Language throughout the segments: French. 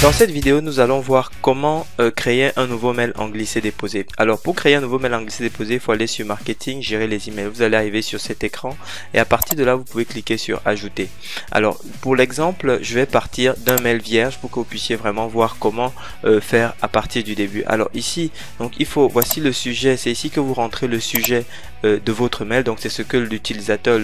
Dans cette vidéo, nous allons voir comment créer un nouveau mail en glisser-déposer. Alors pour créer un nouveau mail en glisser-déposer, il faut aller sur marketing, gérer les emails. Vous allez arriver sur cet écran et à partir de là, vous pouvez cliquer sur ajouter. Alors pour l'exemple, je vais partir d'un mail vierge pour que vous puissiez vraiment voir comment faire à partir du début. Alors ici, donc voici le sujet, c'est ici que vous rentrez le sujet de votre mail, donc c'est ce que l'utilisateur,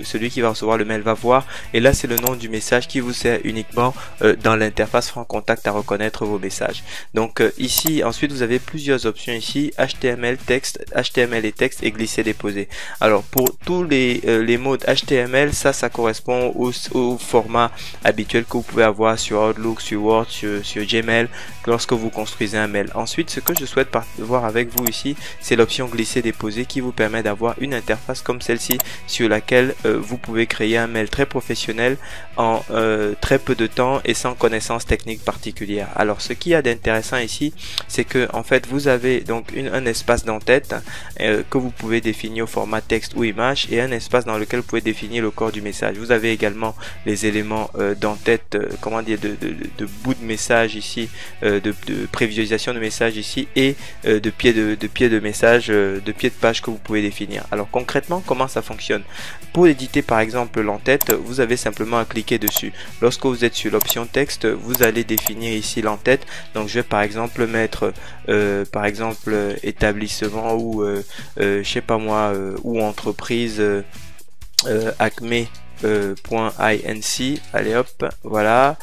celui qui va recevoir le mail va voir, et là c'est le nom du message qui vous sert uniquement dans l'interface Franc Contact à reconnaître vos messages. Donc ici ensuite vous avez plusieurs options ici, HTML, texte, HTML et texte et glisser déposer. Alors pour tous les mots HTML, ça correspond au format habituel que vous pouvez avoir sur Outlook, sur Word, sur Gmail lorsque vous construisez un mail. Ensuite ce que je souhaite voir avec vous ici, c'est l'option glisser déposer qui vous permet d'avoir une interface comme celle-ci sur laquelle vous pouvez créer un mail très professionnel en très peu de temps et sans connaissance technique particulière. Alors ce qu'il y a d'intéressant ici, c'est que en fait vous avez donc un espace d'entête que vous pouvez définir au format texte ou image et un espace dans lequel vous pouvez définir le corps du message. Vous avez également les éléments d'entête, comment dire, de bout de message ici, de prévisualisation de message ici et de pied de message, de pied de page que vous pouvez définir. Alors concrètement, comment ça fonctionne? Pour éditer par exemple l'entête, vous avez simplement à cliquer dessus. Lorsque vous êtes sur l'option texte, vous allez définir ici l'entête. Donc je vais par exemple mettre par exemple établissement ou je sais pas moi, ou entreprise Acme .inc, allez hop, voilà,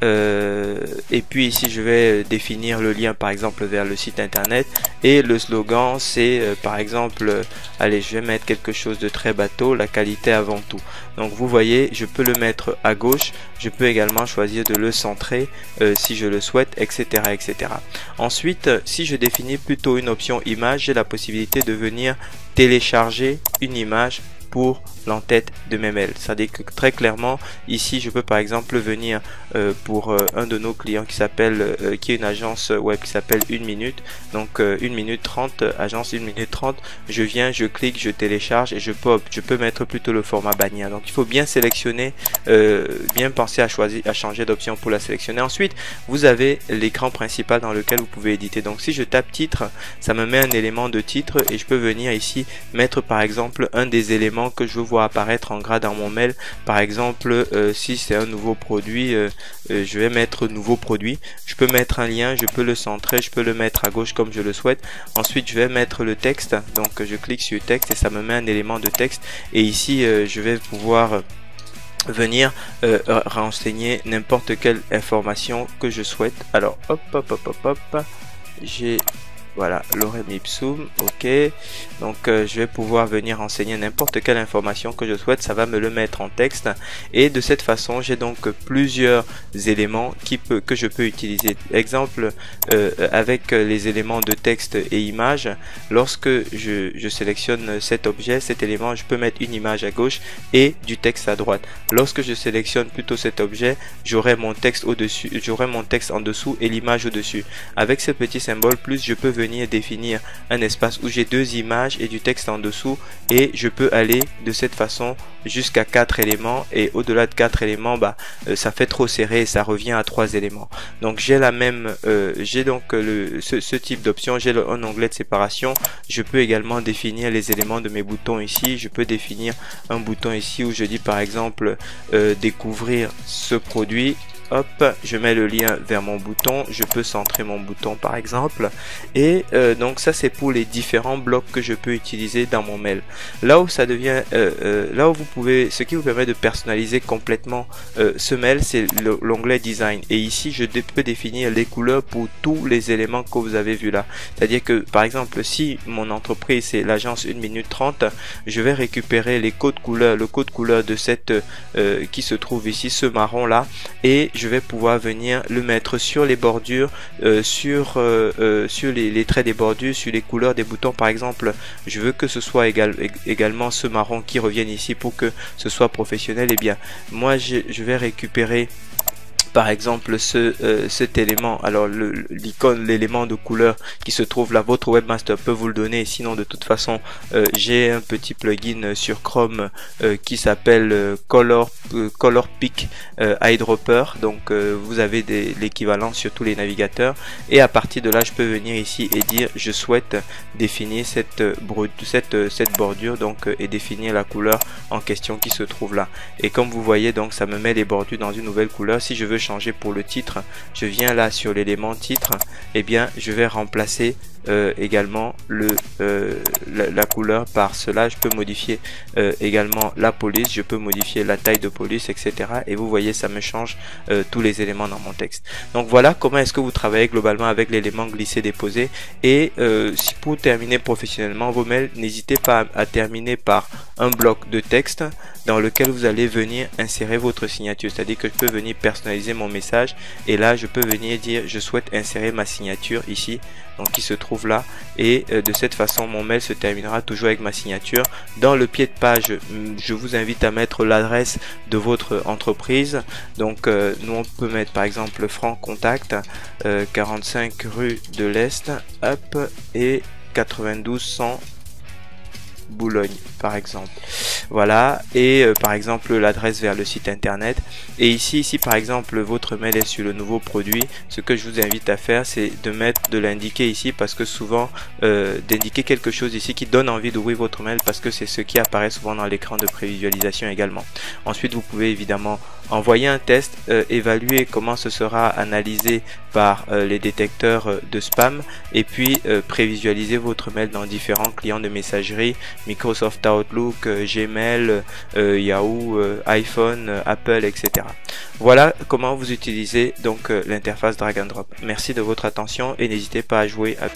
et puis ici je vais définir le lien par exemple vers le site internet et le slogan c'est par exemple, allez, je vais mettre quelque chose de très bateau, la qualité avant tout. Donc vous voyez, je peux le mettre à gauche, je peux également choisir de le centrer si je le souhaite, etc., etc. Ensuite, si je définis plutôt une option image, j'ai la possibilité de venir télécharger une image pour l'entête de mes mails. C'est-à-dire que très clairement ici je peux par exemple venir pour un de nos clients qui s'appelle qui est une agence web qui s'appelle 1 minute, donc 1 minute 30, agence 1 minute 30, je viens, je clique, je télécharge et je peux mettre plutôt le format bannière. Donc il faut bien sélectionner, bien penser à changer d'option pour la sélectionner. Ensuite vous avez l'écran principal dans lequel vous pouvez éditer. Donc si je tape titre, ça me met un élément de titre et je peux venir ici mettre par exemple un des éléments que je veux voir apparaître en gras dans mon mail. Par exemple si c'est un nouveau produit, je vais mettre nouveau produit, je peux mettre un lien, je peux le centrer, je peux le mettre à gauche comme je le souhaite. Ensuite je vais mettre le texte, donc je clique sur texte et ça me met un élément de texte et ici je vais pouvoir venir renseigner n'importe quelle information que je souhaite. Alors hop hop hop hop hop, j'ai voilà, lorem ipsum, ok. Donc je vais pouvoir venir renseigner n'importe quelle information que je souhaite, ça va me le mettre en texte et de cette façon j'ai donc plusieurs éléments que je peux utiliser. Exemple, avec les éléments de texte et image, lorsque je sélectionne cet objet, cet élément, je peux mettre une image à gauche et du texte à droite. Lorsque je sélectionne plutôt cet objet, j'aurai mon texte au-dessus, j'aurai mon texte en dessous et l'image au-dessus. Avec ce petit symbole plus, je peux venir définir un espace où j'ai deux images et du texte en dessous et je peux aller de cette façon jusqu'à 4 éléments et au-delà de 4 éléments ça fait trop serré et ça revient à 3 éléments. Donc j'ai la même j'ai donc ce type d'option, j'ai un onglet de séparation. Je peux également définir les éléments de mes boutons ici. Je peux définir un bouton ici où je dis par exemple découvrir ce produit. Hop, je mets le lien vers mon bouton, je peux centrer mon bouton par exemple et donc ça c'est pour les différents blocs que je peux utiliser dans mon mail. Là où ça devient là où vous pouvez, ce qui vous permet de personnaliser complètement ce mail, c'est l'onglet design et ici je peux définir les couleurs pour tous les éléments que vous avez vu là. C'est-à-dire que par exemple si mon entreprise c'est l'agence 1 minute 30, je vais récupérer les codes couleurs, le code couleur de cette qui se trouve ici, ce marron là, et je vais pouvoir venir le mettre sur les bordures, sur les traits des bordures, sur les couleurs des boutons. Par exemple, je veux que ce soit également ce marron qui revienne ici pour que ce soit professionnel. Et bien, moi, je vais récupérer par exemple cet élément, alors l'icône, l'élément de couleur qui se trouve là, votre webmaster peut vous le donner. Sinon de toute façon j'ai un petit plugin sur Chrome qui s'appelle Color Pick Eyedropper, donc vous avez l'équivalent sur tous les navigateurs, et à partir de là je peux venir ici et dire je souhaite définir cette bordure, donc et définir la couleur en question qui se trouve là. Et comme vous voyez, donc ça me met les bordures dans une nouvelle couleur. Si je veux changer pour le titre, je viens là sur l'élément titre, et bien je vais remplacer également la couleur par cela. Je peux modifier également la police, je peux modifier la taille de police, etc. Et vous voyez, ça me change tous les éléments dans mon texte. Donc voilà comment est-ce que vous travaillez globalement avec l'élément glisser déposer. Et si pour terminer professionnellement vos mails, n'hésitez pas à terminer par un bloc de texte dans lequel vous allez venir insérer votre signature. C'est-à-dire que je peux venir personnaliser mon message, et là je peux venir dire je souhaite insérer ma signature ici, donc qui se trouve là, et de cette façon mon mail se terminera toujours avec ma signature. Dans le pied de page, je vous invite à mettre l'adresse de votre entreprise. Donc nous on peut mettre par exemple Franck Contact, 45 rue de l'Est, hop, et 92 100 Boulogne par exemple. Voilà, et par exemple l'adresse vers le site internet. Et ici par exemple votre mail est sur le nouveau produit, ce que je vous invite à faire, c'est de l'indiquer ici, parce que souvent d'indiquer quelque chose ici qui donne envie d'ouvrir votre mail, parce que c'est ce qui apparaît souvent dans l'écran de prévisualisation également. Ensuite vous pouvez évidemment envoyer un test, évaluer comment ce sera analysé par les détecteurs de spam, et puis prévisualiser votre mail dans différents clients de messagerie, Microsoft Outlook, Gmail, Yahoo, iPhone, Apple, etc. Voilà comment vous utilisez donc l'interface drag and drop. Merci de votre attention et n'hésitez pas à jouer à